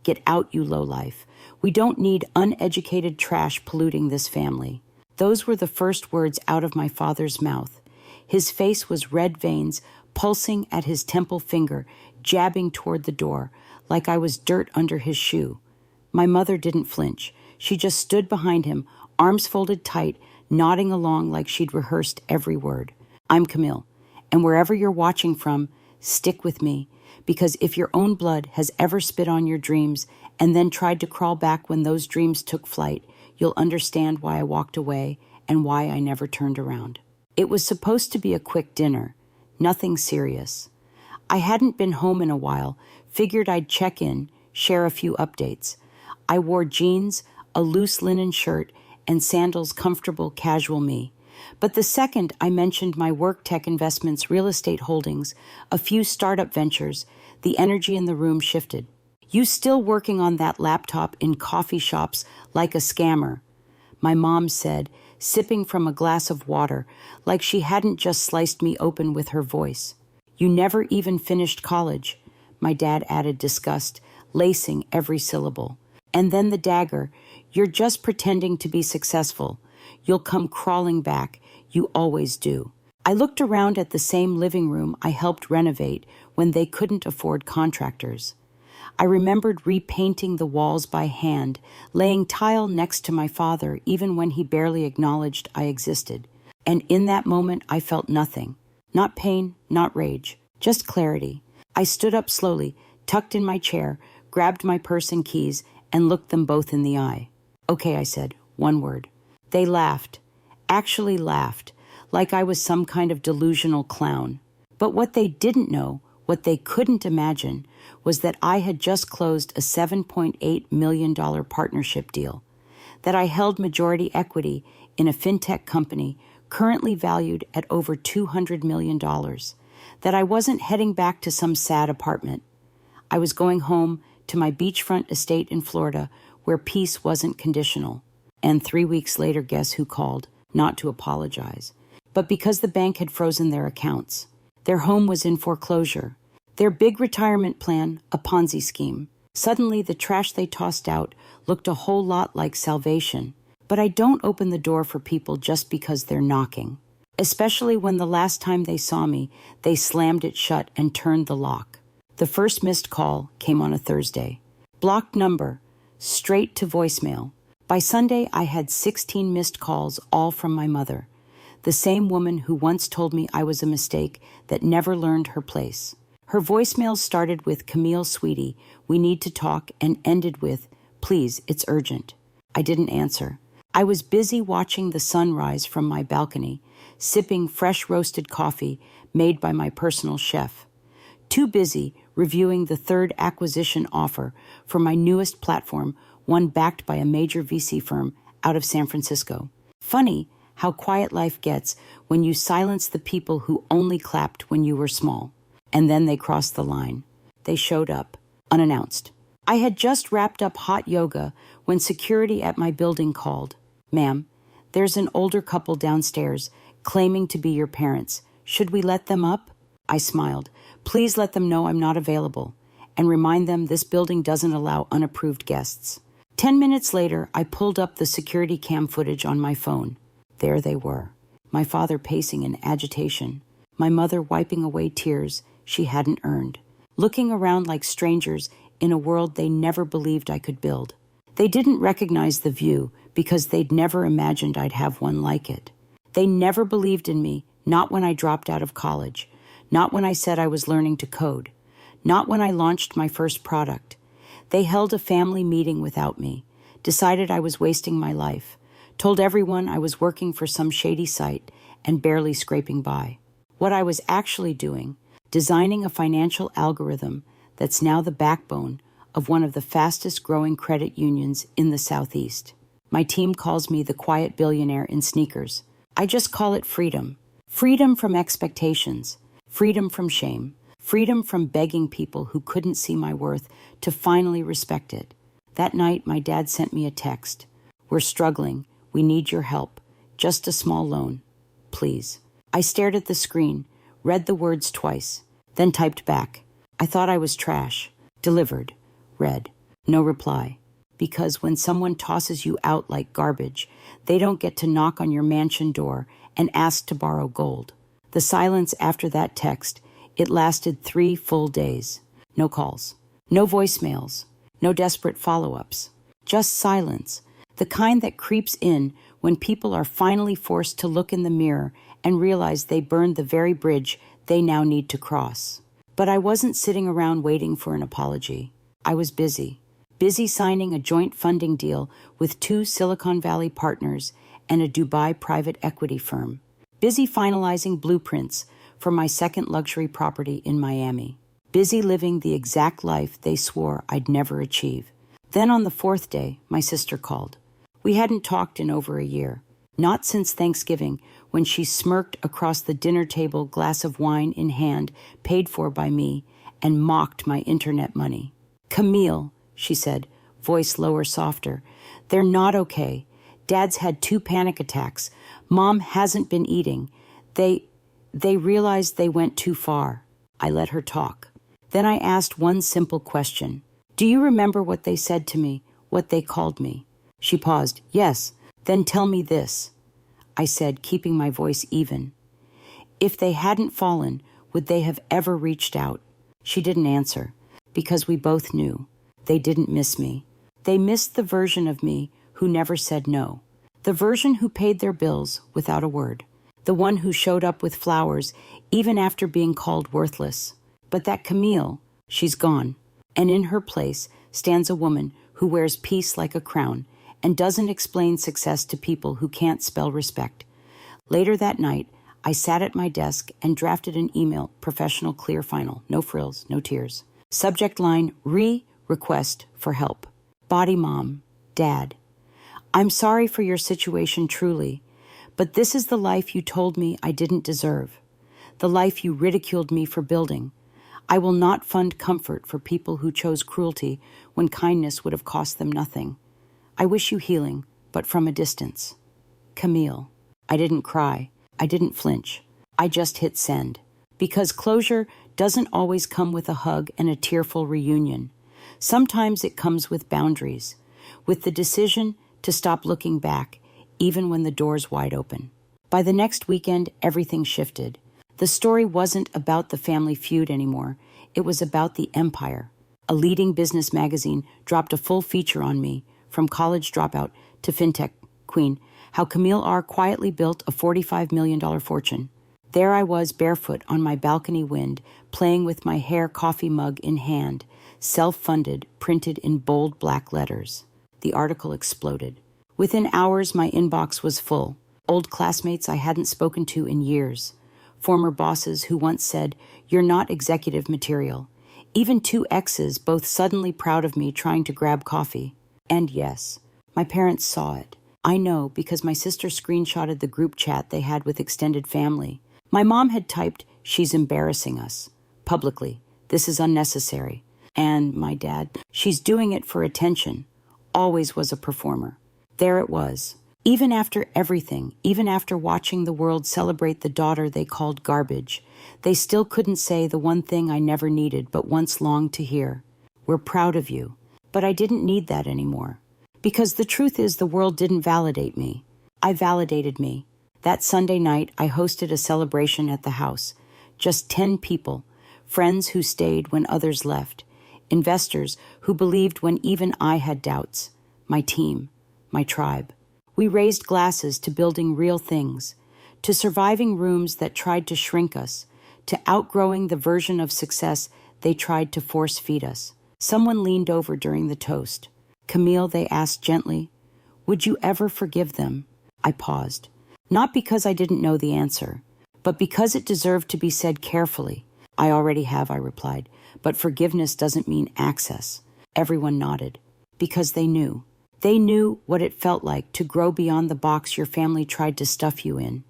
Get out, you lowlife. We don't need uneducated trash polluting this family. Those were the first words out of my father's mouth. His face was red veins pulsing at his temple finger, jabbing toward the door, like I was dirt under his shoe. My mother didn't flinch. She just stood behind him, arms folded tight, nodding along like she'd rehearsed every word. I'm Camille, and wherever you're watching from, stick with me, because if your own blood has ever spit on your dreams and then tried to crawl back when those dreams took flight, you'll understand why I walked away and why I never turned around. It was supposed to be a quick dinner, nothing serious. I hadn't been home in a while, figured I'd check in, share a few updates. I wore jeans, a loose linen shirt, and sandals comfortable casual me. But the second I mentioned my work tech investments, real estate holdings, a few startup ventures, the energy in the room shifted. You still working on that laptop in coffee shops like a scammer, my mom said, sipping from a glass of water like she hadn't just sliced me open with her voice. You never even finished college, my dad added, disgust, lacing every syllable. And then the dagger, you're just pretending to be successful. You'll come crawling back. You always do. I looked around at the same living room I helped renovate when they couldn't afford contractors. I remembered repainting the walls by hand, laying tile next to my father even when he barely acknowledged I existed. And in that moment, I felt nothing. Not pain, not rage, just clarity. I stood up slowly, tucked in my chair, grabbed my purse and keys, and looked them both in the eye. Okay, I said, one word. They laughed, actually laughed, like I was some kind of delusional clown. But what they didn't know, what they couldn't imagine, was that I had just closed a $7.8 million partnership deal, that I held majority equity in a fintech company currently valued at over $200 million, that I wasn't heading back to some sad apartment. I was going home to my beachfront estate in Florida where peace wasn't conditional. And 3 weeks later, guess who called? Not to apologize, but because the bank had frozen their accounts. Their home was in foreclosure. Their big retirement plan, a Ponzi scheme. Suddenly, the trash they tossed out looked a whole lot like salvation. But I don't open the door for people just because they're knocking. Especially when the last time they saw me, they slammed it shut and turned the lock. The first missed call came on a Thursday. Blocked number, straight to voicemail. By Sunday, I had 16 missed calls, all from my mother, the same woman who once told me I was a mistake that never learned her place. Her voicemails started with, Camille, sweetie, we need to talk, and ended with, please, it's urgent. I didn't answer. I was busy watching the sun rise from my balcony, sipping fresh roasted coffee made by my personal chef. Too busy reviewing the third acquisition offer for my newest platform, one backed by a major VC firm out of San Francisco. Funny how quiet life gets when you silence the people who only clapped when you were small. And then they crossed the line. They showed up, unannounced. I had just wrapped up hot yoga when security at my building called. Ma'am, there's an older couple downstairs claiming to be your parents. Should we let them up? I smiled. Please let them know I'm not available, and remind them this building doesn't allow unapproved guests. 10 minutes later, I pulled up the security cam footage on my phone. There they were, my father pacing in agitation, my mother wiping away tears she hadn't earned, looking around like strangers in a world they never believed I could build. They didn't recognize the view because they'd never imagined I'd have one like it. They never believed in me, not when I dropped out of college, not when I said I was learning to code, not when I launched my first product. They held a family meeting without me, decided I was wasting my life, told everyone I was working for some shady site and barely scraping by. What I was actually doing, designing a financial algorithm that's now the backbone of one of the fastest growing credit unions in the Southeast. My team calls me the quiet billionaire in sneakers. I just call it freedom. Freedom from expectations, freedom from shame, freedom from begging people who couldn't see my worth to finally respect it. That night, my dad sent me a text. We're struggling. We need your help. Just a small loan. Please. I stared at the screen, read the words twice, then typed back. I thought I was trash. Delivered. Read. No reply. Because when someone tosses you out like garbage, they don't get to knock on your mansion door and ask to borrow gold. The silence after that text, it lasted 3 full days. No calls, no voicemails, no desperate follow-ups. Just silence, the kind that creeps in when people are finally forced to look in the mirror and realize they burned the very bridge they now need to cross. But I wasn't sitting around waiting for an apology. I was busy signing a joint funding deal with 2 Silicon Valley partners and a Dubai private equity firm. Busy finalizing blueprints for my second luxury property in Miami. Busy living the exact life they swore I'd never achieve. Then on the 4th day, my sister called. We hadn't talked in over a year. Not since Thanksgiving, when she smirked across the dinner table, glass of wine in hand, paid for by me, and mocked my internet money. "Camille," she said, voice lower, softer, "they're not okay. Dad's had 2 panic attacks. Mom hasn't been eating. They realized they went too far." I let her talk. Then I asked one simple question. "Do you remember what they said to me, what they called me?" She paused. "Yes, then tell me this," I said, keeping my voice even. "If they hadn't fallen, would they have ever reached out?" She didn't answer, because we both knew. They didn't miss me. They missed the version of me who never said no. The version who paid their bills without a word. The one who showed up with flowers even after being called worthless. But that Camille, she's gone. And in her place stands a woman who wears peace like a crown and doesn't explain success to people who can't spell respect. Later that night, I sat at my desk and drafted an email, professional, clear, final, no frills, no tears. Subject line, request for help. Body mom, dad. "I'm sorry for your situation truly, but this is the life you told me I didn't deserve. The life you ridiculed me for building. I will not fund comfort for people who chose cruelty when kindness would have cost them nothing. I wish you healing, but from a distance. Camille." I didn't cry. I didn't flinch. I just hit send. Because closure doesn't always come with a hug and a tearful reunion. Sometimes it comes with boundaries, with the decision to stop looking back, even when the door's wide open. By the next weekend, everything shifted. The story wasn't about the family feud anymore. It was about the empire. A leading business magazine dropped a full feature on me, from college dropout to fintech queen, how Camille R. quietly built a $45 million fortune. There I was, barefoot on my balcony wind, playing with my hair coffee mug in hand, self-funded, printed in bold black letters. The article exploded. Within hours, my inbox was full. Old classmates I hadn't spoken to in years. Former bosses who once said, "You're not executive material." Even 2 exes, both suddenly proud of me trying to grab coffee. And yes, my parents saw it. I know because my sister screenshotted the group chat they had with extended family. My mom had typed, "She's embarrassing us." Publicly, "This is unnecessary." And my dad, "She's doing it for attention." Always was a performer. There it was. Even after everything, even after watching the world celebrate the daughter they called garbage, they still couldn't say the one thing I never needed but once longed to hear. "We're proud of you." But I didn't need that anymore. Because the truth is the world didn't validate me. I validated me. That Sunday night, I hosted a celebration at the house. Just 10 people, friends who stayed when others left, investors who believed when even I had doubts, my team, my tribe. We raised glasses to building real things, to surviving rooms that tried to shrink us, to outgrowing the version of success they tried to force feed us. Someone leaned over during the toast. "Camille," they asked gently, "would you ever forgive them?" I paused. Not because I didn't know the answer, but because it deserved to be said carefully. "I already have," I replied, "but forgiveness doesn't mean access." Everyone nodded, because they knew. They knew what it felt like to grow beyond the box your family tried to stuff you in.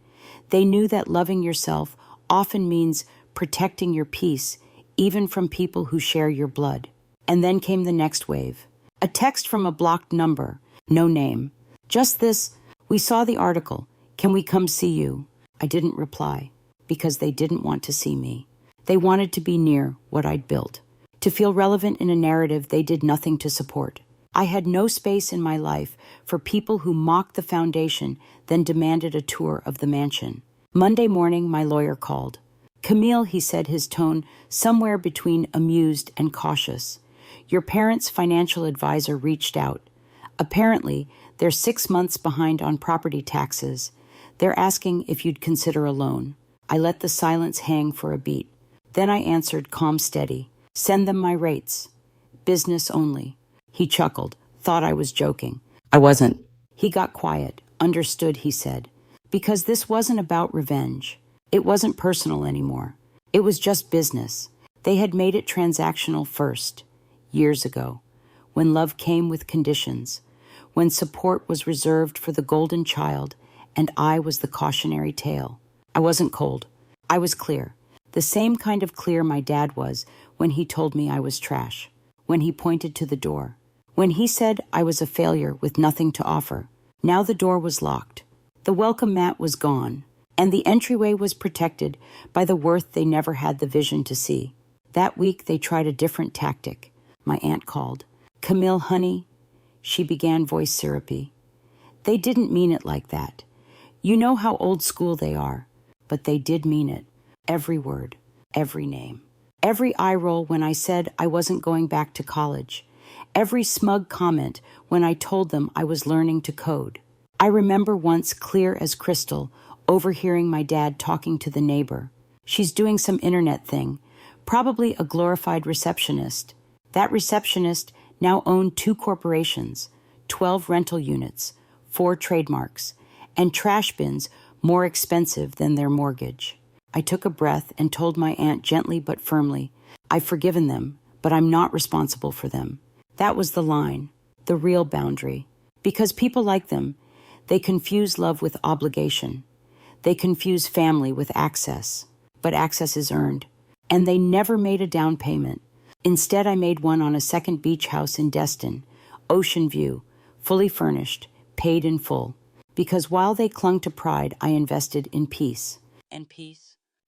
They knew that loving yourself often means protecting your peace, even from people who share your blood. And then came the next wave. A text from a blocked number, no name. Just this, "We saw the article. Can we come see you?" I didn't reply, because they didn't want to see me. They wanted to be near what I'd built, to feel relevant in a narrative they did nothing to support. I had no space in my life for people who mocked the foundation, then demanded a tour of the mansion. Monday morning, my lawyer called. "Camille," he said, his tone somewhere between amused and cautious. "Your parents' financial advisor reached out. Apparently, they're 6 months behind on property taxes. They're asking if you'd consider a loan." I let the silence hang for a beat. Then I answered, calm, steady. "Send them my rates. Business only." He chuckled, thought I was joking. I wasn't. He got quiet. "Understood," he said. Because this wasn't about revenge. It wasn't personal anymore. It was just business. They had made it transactional first, years ago, when love came with conditions, when support was reserved for the golden child, and I was the cautionary tale. I wasn't cold. I was clear. The same kind of clear my dad was when he told me I was trash, when he pointed to the door, when he said I was a failure with nothing to offer. Now the door was locked. The welcome mat was gone, and the entryway was protected by the worth they never had the vision to see. That week they tried a different tactic. My aunt called. "Camille, honey," she began, voice syrupy. They didn't mean it like that. You know how old school they are, but they did mean it. Every word, every name, every eye roll when I said I wasn't going back to college, every smug comment when I told them I was learning to code. I remember once, clear as crystal, overhearing my dad talking to the neighbor. "She's doing some internet thing, probably a glorified receptionist." That receptionist now owned 2 corporations, 12 rental units, 4 trademarks, and trash bins more expensive than their mortgage. I took a breath and told my aunt gently but firmly, "I've forgiven them, but I'm not responsible for them." That was the line, the real boundary. Because people like them, they confuse love with obligation. They confuse family with access, but access is earned. And they never made a down payment. Instead, I made one on a second beach house in Destin, ocean view, fully furnished, paid in full. Because while they clung to pride, I invested in peace. And peace?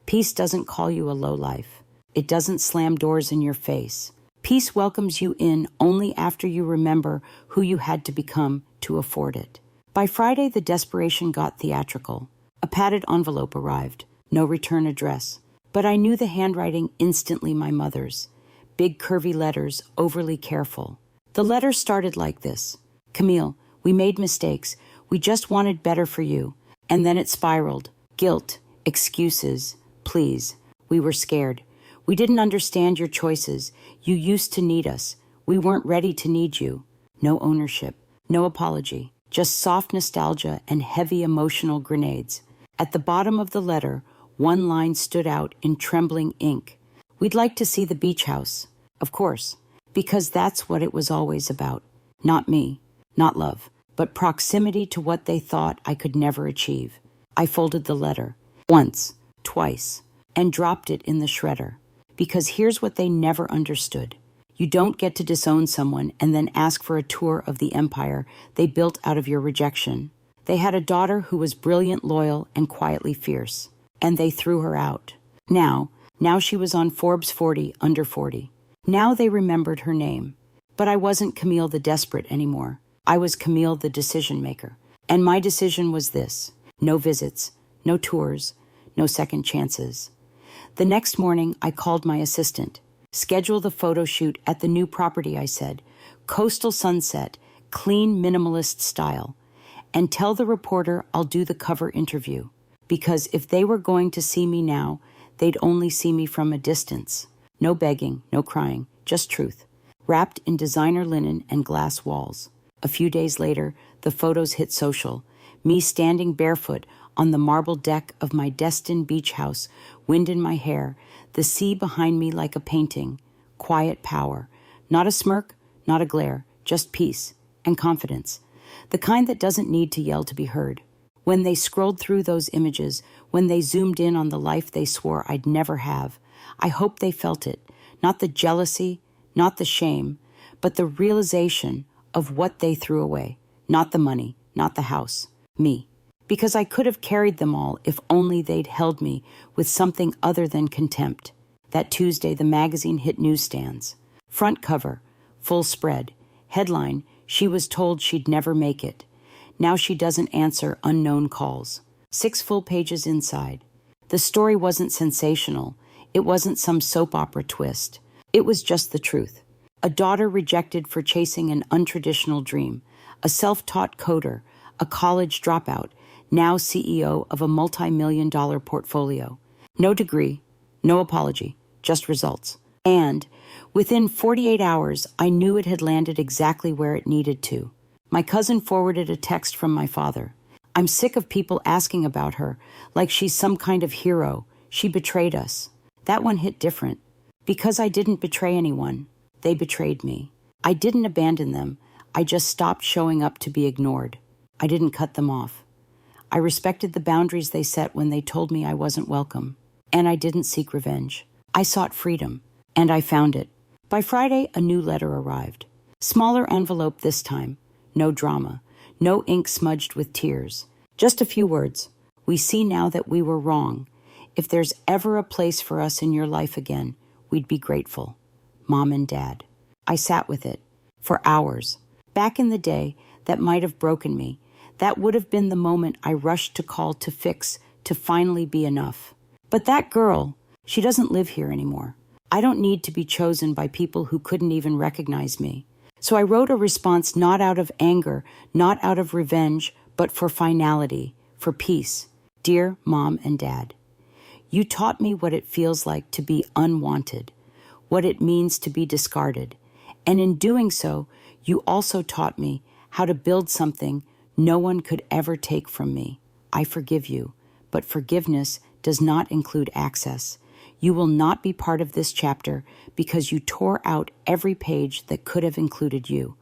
Peace doesn't call you a lowlife. It doesn't slam doors in your face. Peace welcomes you in only after you remember who you had to become to afford it. By Friday, the desperation got theatrical. A padded envelope arrived, no return address. But I knew the handwriting instantly my mother's. Big curvy letters, overly careful. The letter started like this: "Camille, we made mistakes. We just wanted better for you." And then it spiraled. Guilt, excuses, pleas. "We were scared. We didn't understand your choices. You used to need us. We weren't ready to need you." No ownership, no apology, just soft nostalgia and heavy emotional grenades. At the bottom of the letter, one line stood out in trembling ink. "We'd like to see the beach house." Of course, because that's what it was always about. Not me, not love, but proximity to what they thought I could never achieve. I folded the letter, once, twice, and dropped it in the shredder. Because here's what they never understood. You don't get to disown someone and then ask for a tour of the empire they built out of your rejection. They had a daughter who was brilliant, loyal, and quietly fierce. And they threw her out. Now she was on Forbes 40 under 40. Now they remembered her name. But I wasn't Camille the desperate anymore. I was Camille the decision maker. And my decision was this: no visits, no tours, no second chances. The next morning, I called my assistant. "Schedule the photo shoot at the new property," I said. "Coastal sunset, clean minimalist style. And tell the reporter I'll do the cover interview. Because if they were going to see me now, they'd only see me from a distance. No begging, no crying, just truth, wrapped in designer linen and glass walls." A few days later, the photos hit social. Me standing barefoot on the marble deck of my Destin beach house, wind in my hair, the sea behind me like a painting. Quiet power. Not a smirk, not a glare, just peace and confidence. The kind that doesn't need to yell to be heard. When they scrolled through those images, when they zoomed in on the life they swore I'd never have, I hope they felt it. Not the jealousy, not the shame, but the realization of what they threw away. Not the money, not the house. Me. Because I could have carried them all if only they'd held me with something other than contempt. That Tuesday, the magazine hit newsstands. Front cover, full spread. Headline, she was told she'd never make it. Now she doesn't answer unknown calls. 6 full pages inside. The story wasn't sensational. It wasn't some soap opera twist. It was just the truth. A daughter rejected for chasing an untraditional dream. A self-taught coder, a college dropout, now CEO of a multi-million-dollar portfolio. No degree, no apology, just results. And within 48 hours, I knew it had landed exactly where it needed to. My cousin forwarded a text from my father. I'm sick of people asking about her, like she's some kind of hero. She betrayed us. That one hit different. Because I didn't betray anyone, they betrayed me. I didn't abandon them. I just stopped showing up to be ignored. I didn't cut them off. I respected the boundaries they set when they told me I wasn't welcome. And I didn't seek revenge. I sought freedom. And I found it. By Friday, a new letter arrived. Smaller envelope this time. No drama. No ink smudged with tears. Just a few words. We see now that we were wrong. If there's ever a place for us in your life again, we'd be grateful. Mom and Dad. I sat with it. For hours. Back in the day, that might have broken me. That would have been the moment I rushed to call to fix, to finally be enough. But that girl, she doesn't live here anymore. I don't need to be chosen by people who couldn't even recognize me. So I wrote a response not out of anger, not out of revenge, but for finality, for peace. Dear Mom and Dad, you taught me what it feels like to be unwanted, what it means to be discarded. And in doing so, you also taught me how to build something no one could ever take from me. I forgive you, but forgiveness does not include access. You will not be part of this chapter because you tore out every page that could have included you.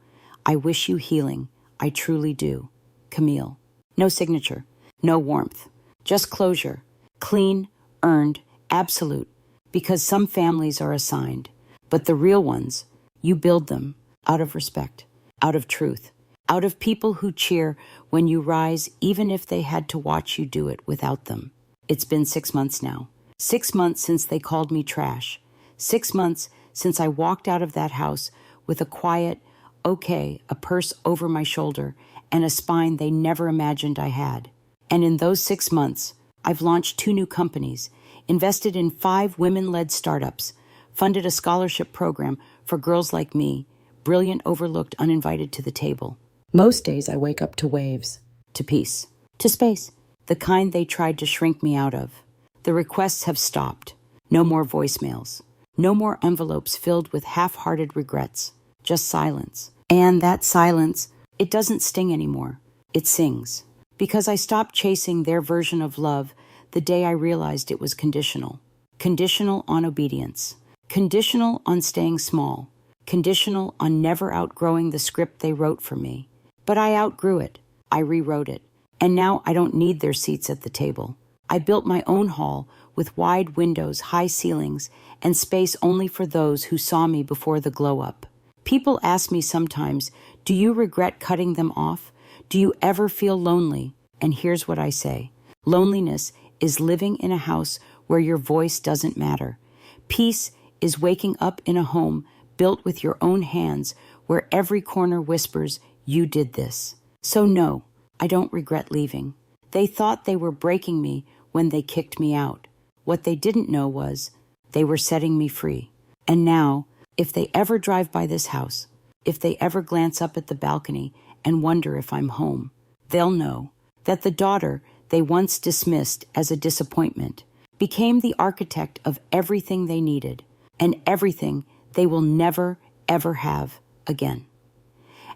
I wish you healing. I truly do. Camille. No signature, no warmth, just closure. Clean, earned, absolute. Because some families are assigned, but the real ones, you build them out of respect, out of truth, out of people who cheer when you rise, even if they had to watch you do it without them. It's been 6 months now. 6 months since they called me trash. 6 months since I walked out of that house with a quiet, okay, a purse over my shoulder and a spine they never imagined I had. And in those 6 months, I've launched 2 new companies, invested in 5 women-led startups, funded a scholarship program for girls like me, brilliant, overlooked, uninvited to the table. Most days I wake up to waves, to peace, to space, the kind they tried to shrink me out of. The requests have stopped. No more voicemails. No more envelopes filled with half-hearted regrets. Just silence. And that silence, it doesn't sting anymore. It sings. Because I stopped chasing their version of love the day I realized it was conditional. Conditional on obedience. Conditional on staying small. Conditional on never outgrowing the script they wrote for me. But I outgrew it. I rewrote it. And now I don't need their seats at the table. I built my own hall with wide windows, high ceilings, and space only for those who saw me before the glow-up. People ask me sometimes, do you regret cutting them off? Do you ever feel lonely? And here's what I say. Loneliness is living in a house where your voice doesn't matter. Peace is waking up in a home built with your own hands where every corner whispers, you did this. So no, I don't regret leaving. They thought they were breaking me when they kicked me out. What they didn't know was they were setting me free. And now, if they ever drive by this house, if they ever glance up at the balcony and wonder if I'm home, they'll know that the daughter they once dismissed as a disappointment became the architect of everything they needed and everything they will never, ever have again.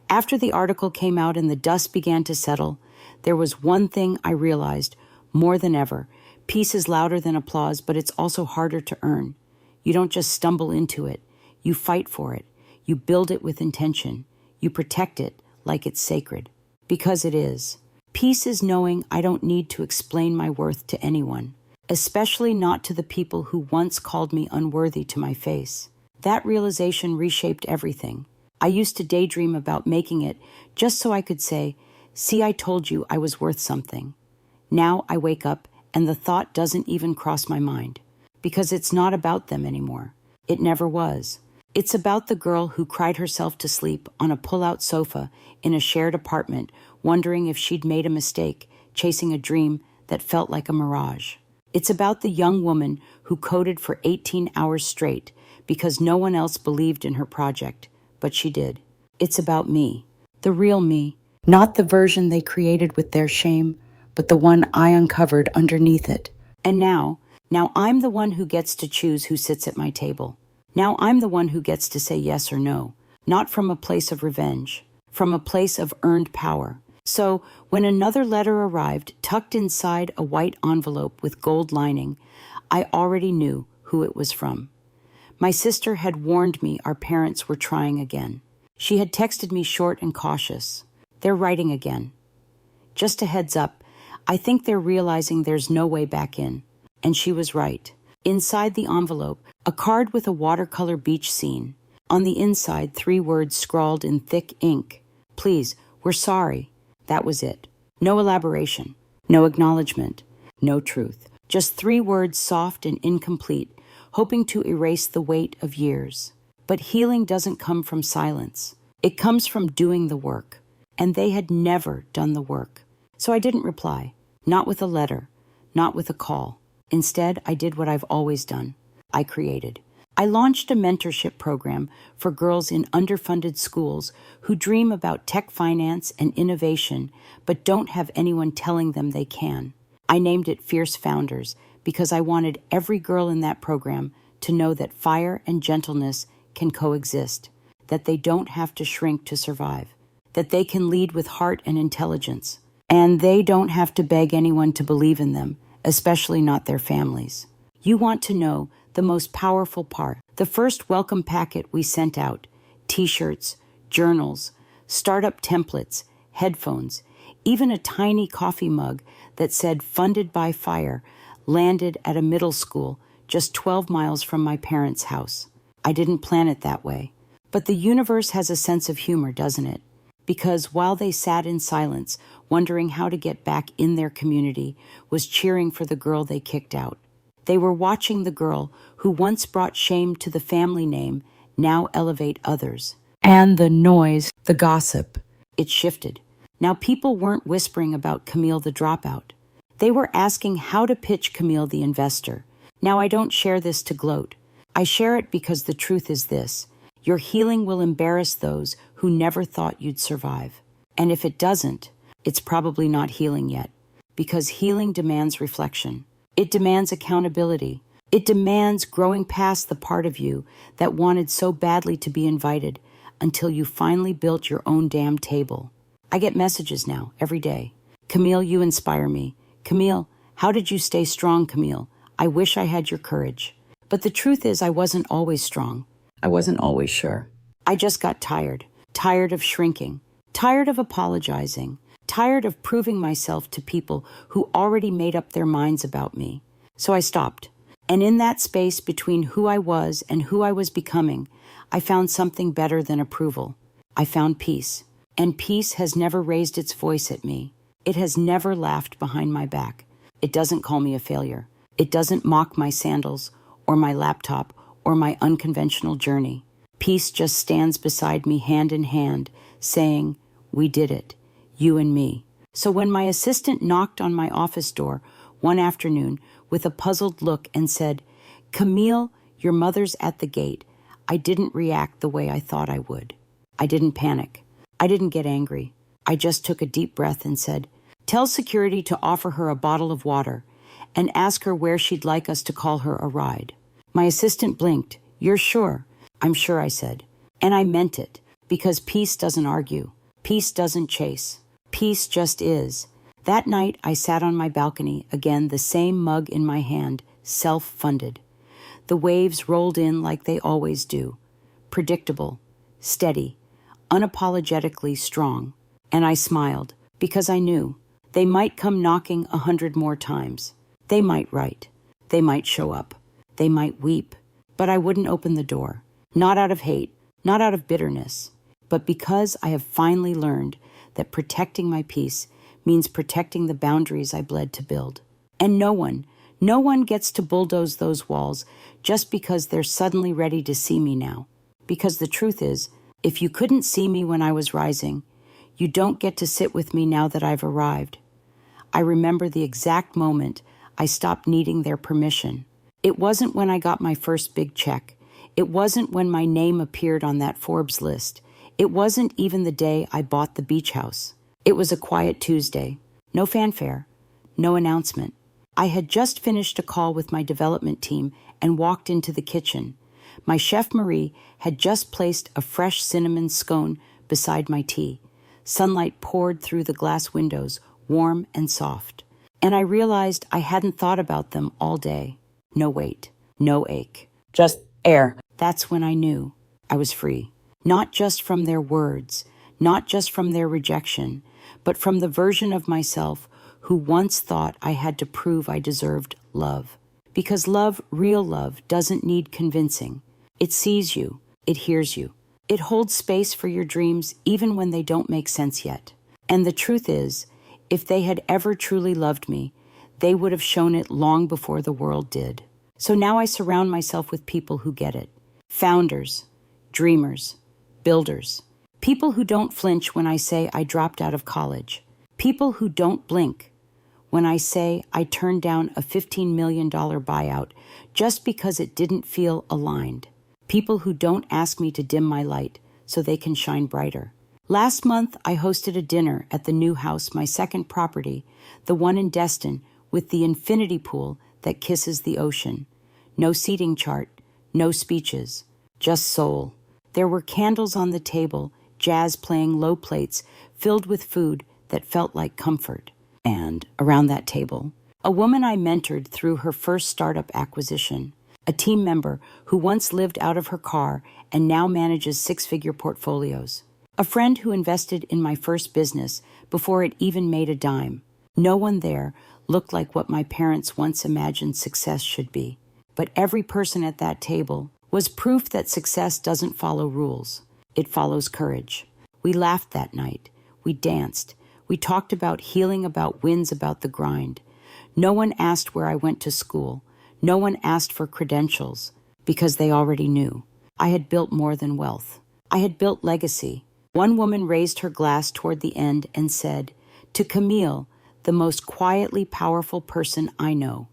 After the article came out and the dust began to settle, there was one thing I realized more than ever. Peace is louder than applause, but it's also harder to earn. You don't just stumble into it. You fight for it. You build it with intention. You protect it like it's sacred. Because it is. Peace is knowing I don't need to explain my worth to anyone, especially not to the people who once called me unworthy to my face. That realization reshaped everything. I used to daydream about making it just so I could say, see, I told you I was worth something. Now I wake up and the thought doesn't even cross my mind because it's not about them anymore. It never was. It's about the girl who cried herself to sleep on a pull-out sofa in a shared apartment, wondering if she'd made a mistake, chasing a dream that felt like a mirage. It's about the young woman who coded for 18 hours straight because no one else believed in her project, but she did. It's about me, the real me, not the version they created with their shame, but the one I uncovered underneath it. And now I'm the one who gets to choose who sits at my table. Now I'm the one who gets to say yes or no, not from a place of revenge, from a place of earned power. So when another letter arrived, tucked inside a white envelope with gold lining, I already knew who it was from. My sister had warned me our parents were trying again. She had texted me short and cautious. They're writing again. Just a heads up, I think they're realizing there's no way back in. And she was right. Inside the envelope, a card with a watercolor beach scene. On the inside, 3 words scrawled in thick ink. Please, we're sorry. That was it. No elaboration, no acknowledgement, no truth. Just 3 words, soft and incomplete, hoping to erase the weight of years. But healing doesn't come from silence. It comes from doing the work. And they had never done the work. So I didn't reply. Not with a letter, not with a call. Instead, I did what I've always done. I created. I launched a mentorship program for girls in underfunded schools who dream about tech finance and innovation, but don't have anyone telling them they can. I named it Fierce Founders because I wanted every girl in that program to know that fire and gentleness can coexist, that they don't have to shrink to survive, that they can lead with heart and intelligence, and they don't have to beg anyone to believe in them, especially not their families. You want to know the most powerful part. The first welcome packet we sent out, t-shirts, journals, startup templates, headphones, even a tiny coffee mug that said funded by fire, landed at a middle school just 12 miles from my parents' house. I didn't plan it that way. But the universe has a sense of humor, doesn't it? Because while they sat in silence, wondering how to get back in their community, was cheering for the girl they kicked out. They were watching the girl who once brought shame to the family name now elevate others. And the noise, the gossip, it shifted. Now people weren't whispering about Camille the dropout. They were asking how to pitch Camille the investor. Now I don't share this to gloat. I share it because the truth is this. Your healing will embarrass those who never thought you'd survive. And if it doesn't, it's probably not healing yet. Because healing demands reflection. It demands accountability. It demands growing past the part of you that wanted so badly to be invited until you finally built your own damn table. I get messages now, every day. Camille, you inspire me. Camille, how did you stay strong, Camille? I wish I had your courage. But the truth is I wasn't always strong. I wasn't always sure. I just got tired. Tired of shrinking. Tired of apologizing. Tired of proving myself to people who already made up their minds about me. So I stopped. And in that space between who I was and who I was becoming, I found something better than approval. I found peace. And peace has never raised its voice at me. It has never laughed behind my back. It doesn't call me a failure. It doesn't mock my sandals or my laptop or my unconventional journey. Peace just stands beside me hand in hand, saying, we did it, you and me. So when my assistant knocked on my office door one afternoon with a puzzled look and said, Camille, your mother's at the gate, I didn't react the way I thought I would. I didn't panic. I didn't get angry. I just took a deep breath and said, tell security to offer her a bottle of water and ask her where she'd like us to call her a ride. My assistant blinked. You're sure? I'm sure, I said. And I meant it, because peace doesn't argue. Peace doesn't chase. Peace just is. That night, I sat on my balcony, again the same mug in my hand, self-funded. The waves rolled in like they always do. Predictable, steady, unapologetically strong. And I smiled, because I knew they might come knocking 100 more times. They might write. They might show up. They might weep. But I wouldn't open the door. Not out of hate, not out of bitterness, but because I have finally learned that protecting my peace means protecting the boundaries I bled to build. And no one gets to bulldoze those walls just because they're suddenly ready to see me now. because the truth is, if you couldn't see me when I was rising, you don't get to sit with me now that I've arrived. I remember the exact moment I stopped needing their permission. It wasn't when I got my first big check. It wasn't when my name appeared on that Forbes list. It wasn't even the day I bought the beach house. It was a quiet Tuesday. No fanfare. No announcement. I had just finished a call with my development team and walked into the kitchen. My chef Marie had just placed a fresh cinnamon scone beside my tea. Sunlight poured through the glass windows, warm and soft. And I realized I hadn't thought about them all day. No weight, no ache, just air. That's when I knew I was free. Not just from their words, not just from their rejection, but from the version of myself who once thought I had to prove I deserved love. Because love, real love, doesn't need convincing. It sees you, it hears you. It holds space for your dreams even when they don't make sense yet. And the truth is, if they had ever truly loved me, they would have shown it long before the world did. So now I surround myself with people who get it. Founders, dreamers, builders. People who don't flinch when I say I dropped out of college. People who don't blink when I say I turned down a $15 million buyout just because it didn't feel aligned. People who don't ask me to dim my light so they can shine brighter. Last month, I hosted a dinner at the new house, my second property, the one in Destin, with the infinity pool that kisses the ocean. No seating chart, no speeches, just soul. There were candles on the table, jazz playing low plates filled with food that felt like comfort. And around that table, a woman I mentored through her first startup acquisition, a team member who once lived out of her car and now manages six-figure portfolios, a friend who invested in my first business before it even made a dime. No one there looked like what my parents once imagined success should be. But every person at that table was proof that success doesn't follow rules. It follows courage. We laughed that night. We danced. We talked about healing, about wins, about the grind. No one asked where I went to school. No one asked for credentials because they already knew. I had built more than wealth. I had built legacy. One woman raised her glass toward the end and said, "To Camille, the most quietly powerful person I know,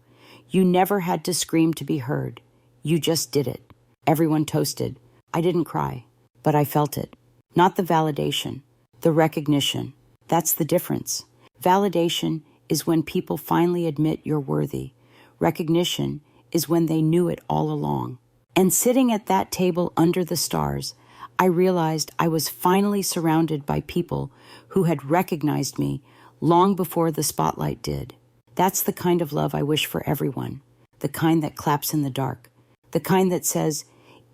you never had to scream to be heard. You just did it." Everyone toasted. I didn't cry, but I felt it. Not the validation, the recognition. That's the difference. Validation is when people finally admit you're worthy. Recognition is when they knew it all along. And sitting at that table under the stars, I realized I was finally surrounded by people who had recognized me long before the spotlight did. That's the kind of love I wish for everyone, the kind that claps in the dark, the kind that says,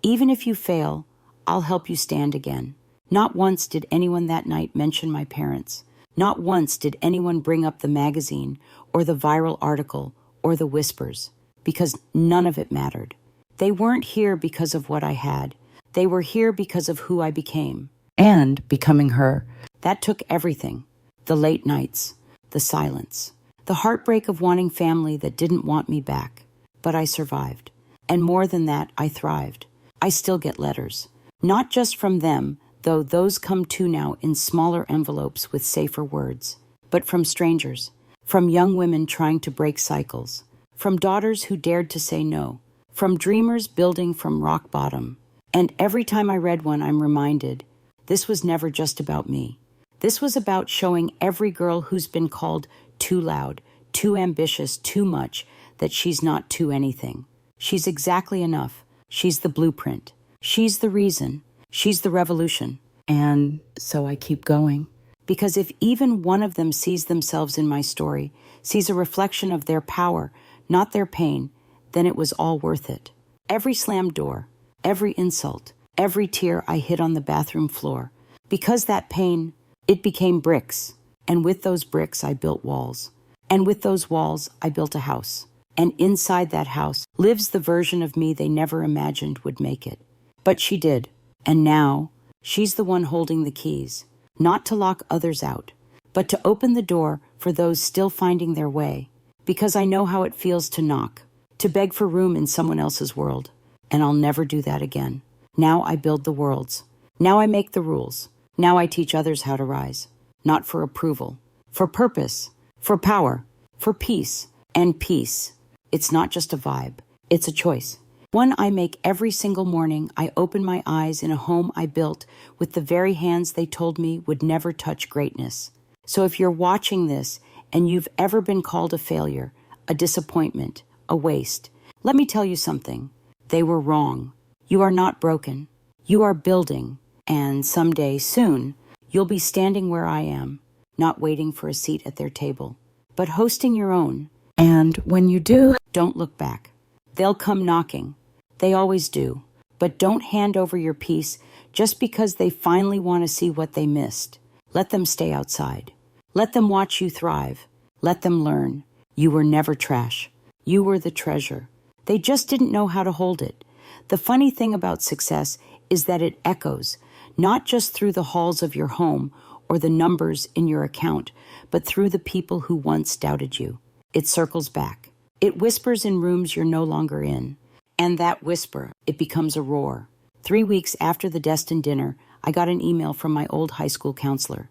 even if you fail, I'll help you stand again. Not once did anyone that night mention my parents. Not once did anyone bring up the magazine or the viral article or the whispers, because none of it mattered. They weren't here because of what I had. They were here because of who I became. And becoming her. That took everything. The late nights, the silence, the heartbreak of wanting family that didn't want me back. But I survived. And more than that, I thrived. I still get letters. Not just from them, though those come too now in smaller envelopes with safer words, but from strangers, from young women trying to break cycles, from daughters who dared to say no, from dreamers building from rock bottom. And every time I read one, I'm reminded, this was never just about me. This was about showing every girl who's been called too loud, too ambitious, too much, that she's not too anything. She's exactly enough. She's the blueprint. She's the reason. She's the revolution. And so I keep going. Because if even one of them sees themselves in my story, sees a reflection of their power, not their pain, then it was all worth it. Every slammed door, every insult, every tear I hid on the bathroom floor. Because that pain, it became bricks. And with those bricks, I built walls. And with those walls, I built a house. And inside that house lives the version of me they never imagined would make it. But she did. And now, she's the one holding the keys, not to lock others out, but to open the door for those still finding their way. Because I know how it feels to knock, to beg for room in someone else's world. And I'll never do that again. Now I build the worlds. Now I make the rules. Now I teach others how to rise. Not for approval, for purpose, for power, for peace. And peace, it's not just a vibe, it's a choice. One I make every single morning. I open my eyes in a home I built with the very hands they told me would never touch greatness. So if you're watching this and you've ever been called a failure, a disappointment, a waste, let me tell you something. They were wrong. You are not broken. You are building. And someday, soon, you'll be standing where I am, not waiting for a seat at their table, but hosting your own. And when you do, don't look back. They'll come knocking. They always do. But don't hand over your piece just because they finally want to see what they missed. Let them stay outside. Let them watch you thrive. Let them learn. You were never trash. You were the treasure. They just didn't know how to hold it. The funny thing about success is that it echoes, not just through the halls of your home or the numbers in your account, but through the people who once doubted you. It circles back. It whispers in rooms you're no longer in. And that whisper, it becomes a roar. 3 weeks after the Destin dinner, I got an email from my old high school counselor,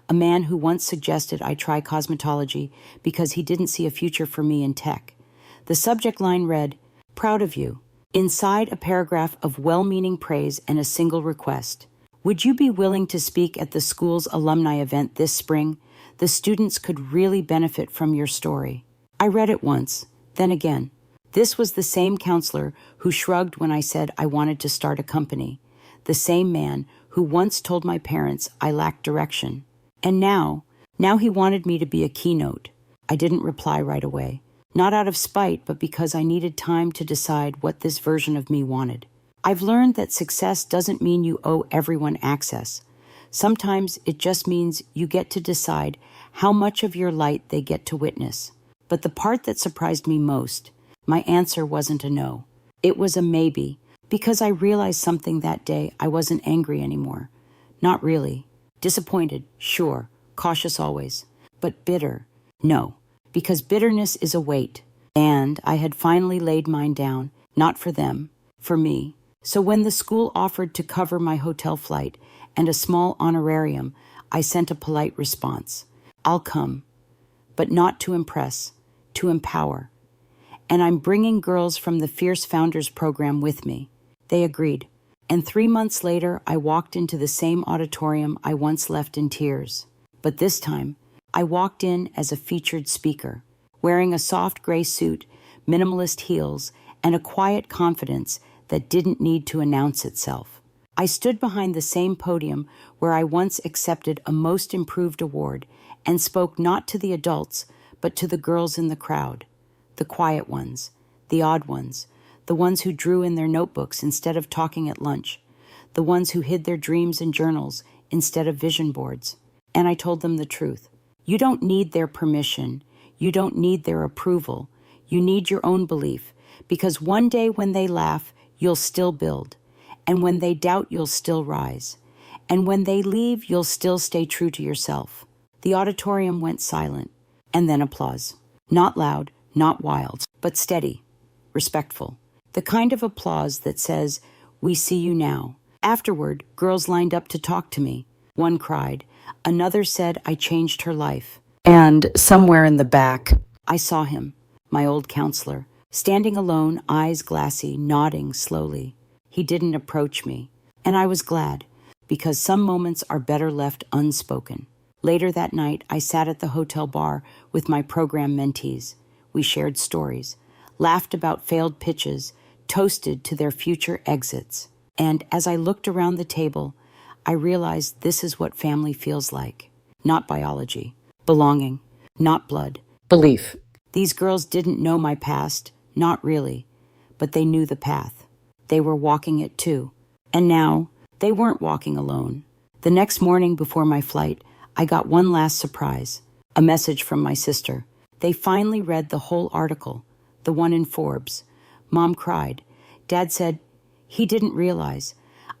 a man who once suggested I try cosmetology because he didn't see a future for me in tech. The subject line read, "Proud of you." Inside a paragraph of well-meaning praise and a single request. Would you be willing to speak at the school's alumni event this spring? The students could really benefit from your story. I read it once, then again. This was the same counselor who shrugged when I said I wanted to start a company. The same man who once told my parents I lacked direction. And now he wanted me to be a keynote. I didn't reply right away. Not out of spite, but because I needed time to decide what this version of me wanted. I've learned that success doesn't mean you owe everyone access. Sometimes it just means you get to decide how much of your light they get to witness. But the part that surprised me most, my answer wasn't a no. It was a maybe, because I realized something that day. I wasn't angry anymore. Not really. Disappointed, sure. Cautious always. But bitter, no. Because bitterness is a weight. And I had finally laid mine down, not for them, for me. So when the school offered to cover my hotel flight and a small honorarium, I sent a polite response. I'll come, but not to impress, to empower. And I'm bringing girls from the Fierce Founders program with me. They agreed. And 3 months later, I walked into the same auditorium I once left in tears. But this time, I walked in as a featured speaker, wearing a soft gray suit, minimalist heels, and a quiet confidence that didn't need to announce itself. I stood behind the same podium where I once accepted a Most Improved award and spoke not to the adults, but to the girls in the crowd, the quiet ones, the odd ones, the ones who drew in their notebooks instead of talking at lunch, the ones who hid their dreams in journals instead of vision boards. And I told them the truth. You don't need their permission. You don't need their approval. You need your own belief, because one day when they laugh, you'll still build. And when they doubt, you'll still rise. And when they leave, you'll still stay true to yourself. The auditorium went silent, and then applause. Not loud, not wild, but steady, respectful. The kind of applause that says, "We see you now." Afterward, girls lined up to talk to me. One cried. Another said I changed her life. And somewhere in the back, I saw him, my old counselor, standing alone, eyes glassy, nodding slowly. He didn't approach me. And I was glad, because some moments are better left unspoken. Later that night, I sat at the hotel bar with my program mentees. We shared stories, laughed about failed pitches, toasted to their future exits. And as I looked around the table, I realized this is what family feels like. Not biology, belonging, not blood, belief. These girls didn't know my past, not really, but they knew the path. They were walking it too. And now, they weren't walking alone. The next morning before my flight, I got one last surprise, a message from my sister. They finally read the whole article, the one in Forbes. Mom cried. Dad said, he didn't realize.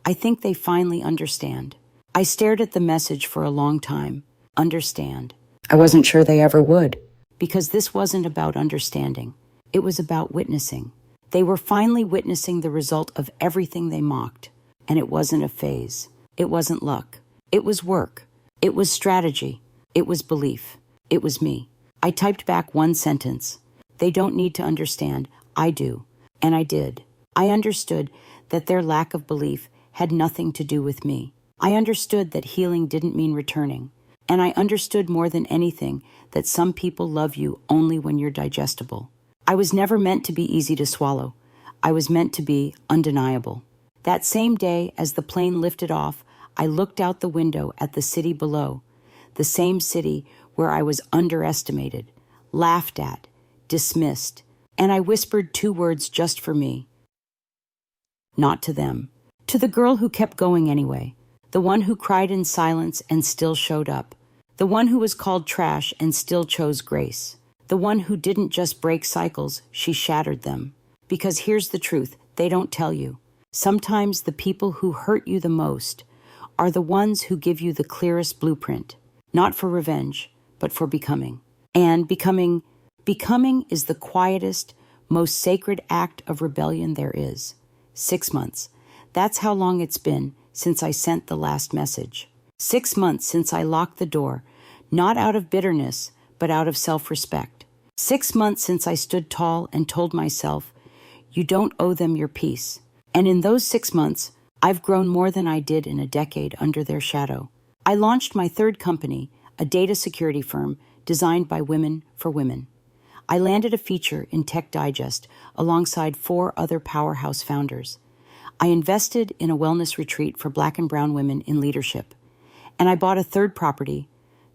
I think they finally understand. I stared at the message for a long time. Understand. I wasn't sure they ever would. Because this wasn't about understanding. It was about witnessing. They were finally witnessing the result of everything they mocked. And it wasn't a phase. It wasn't luck. It was work. It was strategy. It was belief. It was me. I typed back one sentence. They don't need to understand. I do. And I did. I understood that their lack of belief had nothing to do with me. I understood that healing didn't mean returning. And I understood more than anything that some people love you only when you're digestible. I was never meant to be easy to swallow. I was meant to be undeniable. That same day, as the plane lifted off, I looked out the window at the city below, the same city where I was underestimated, laughed at, dismissed, and I whispered two words just for me. Not to them. To the girl who kept going anyway, the one who cried in silence and still showed up, the one who was called trash and still chose grace, the one who didn't just break cycles, she shattered them. Because here's the truth, they don't tell you. Sometimes the people who hurt you the most are the ones who give you the clearest blueprint, not for revenge, but for becoming. And becoming is the quietest, most sacred act of rebellion there is. 6 months. That's how long it's been since I sent the last message. 6 months since I locked the door, not out of bitterness, but out of self-respect. 6 months since I stood tall and told myself, you don't owe them your peace. And in those 6 months, I've grown more than I did in a decade under their shadow. I launched my third company, a data security firm designed by women for women. I landed a feature in Tech Digest alongside 4 other powerhouse founders. I invested in a wellness retreat for Black and brown women in leadership. And I bought a third property,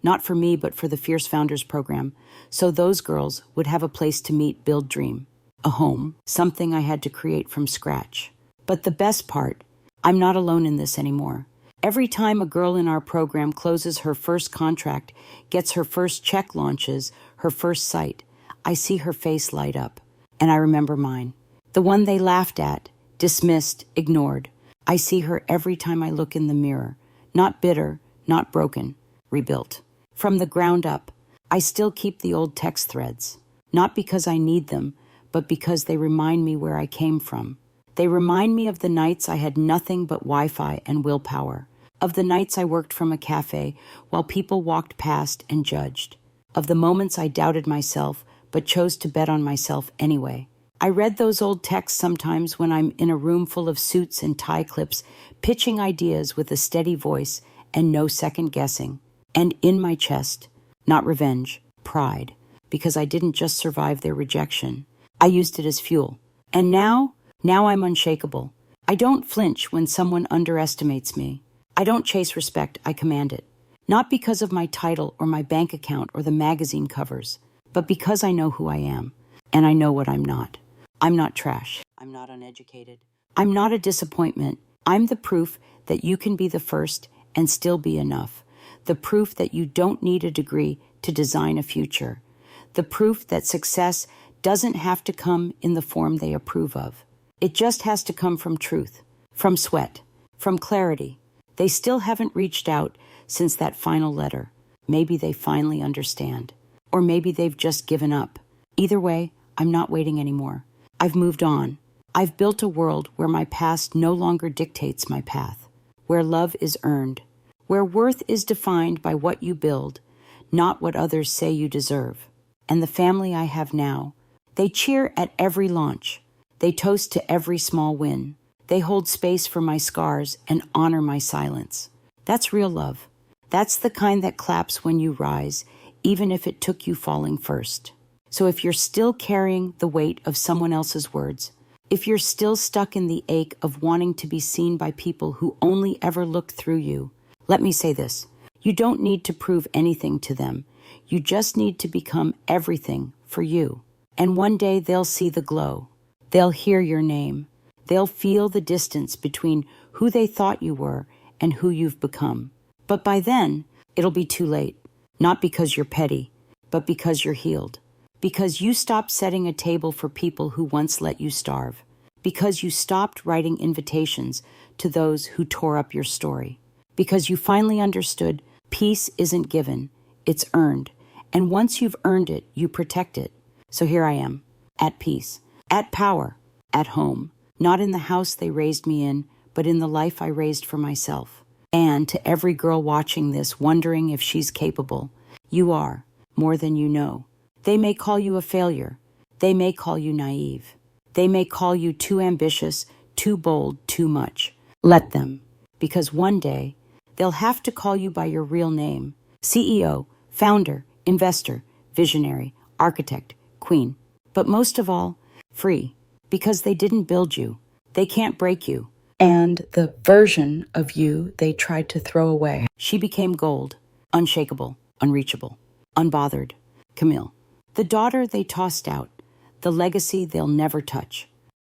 not for me but for the Fierce Founders program, so those girls would have a place to meet, build, dream. A home, something I had to create from scratch. But the best part, I'm not alone in this anymore. Every time a girl in our program closes her first contract, gets her first check, launches her first site, I see her face light up. And I remember mine. The one they laughed at, dismissed, ignored. I see her every time I look in the mirror. Not bitter, not broken, rebuilt. From the ground up, I still keep the old text threads. Not because I need them, but because they remind me where I came from. They remind me of the nights I had nothing but Wi-Fi and willpower, of the nights I worked from a cafe while people walked past and judged, of the moments I doubted myself but chose to bet on myself anyway. I read those old texts sometimes when I'm in a room full of suits and tie clips, pitching ideas with a steady voice and no second guessing. And in my chest, not revenge, pride, because I didn't just survive their rejection. I used it as fuel. And now I'm unshakable. I don't flinch when someone underestimates me. I don't chase respect, I command it. Not because of my title or my bank account or the magazine covers, but because I know who I am, and I know what I'm not. I'm not trash. I'm not uneducated. I'm not a disappointment. I'm the proof that you can be the first and still be enough. The proof that you don't need a degree to design a future. The proof that success doesn't have to come in the form they approve of. It just has to come from truth, from sweat, from clarity. They still haven't reached out since that final letter. Maybe they finally understand. Or maybe they've just given up. Either way, I'm not waiting anymore. I've moved on. I've built a world where my past no longer dictates my path, where love is earned, where worth is defined by what you build, not what others say you deserve. And the family I have now, they cheer at every launch. They toast to every small win. They hold space for my scars and honor my silence. That's real love. That's the kind that claps when you rise, even if it took you falling first. So if you're still carrying the weight of someone else's words, if you're still stuck in the ache of wanting to be seen by people who only ever looked through you, let me say this. You don't need to prove anything to them. You just need to become everything for you. And one day they'll see the glow. They'll hear your name. They'll feel the distance between who they thought you were and who you've become. But by then, it'll be too late. Not because you're petty, but because you're healed. Because you stopped setting a table for people who once let you starve. Because you stopped writing invitations to those who tore up your story. Because you finally understood peace isn't given, it's earned. And once you've earned it, you protect it. So here I am, at peace, at power, at home, not in the house they raised me in, but in the life I raised for myself. And to every girl watching this, wondering if she's capable, you are, more than you know. They may call you a failure. They may call you naive. They may call you too ambitious, too bold, too much. Let them, because one day they'll have to call you by your real name. CEO, founder, investor, visionary, architect, queen. But most of all, free, because they didn't build you. They can't break you. And the version of you they tried to throw away. She became gold, unshakable, unreachable, unbothered. Camille, the daughter they tossed out, the legacy they'll never touch.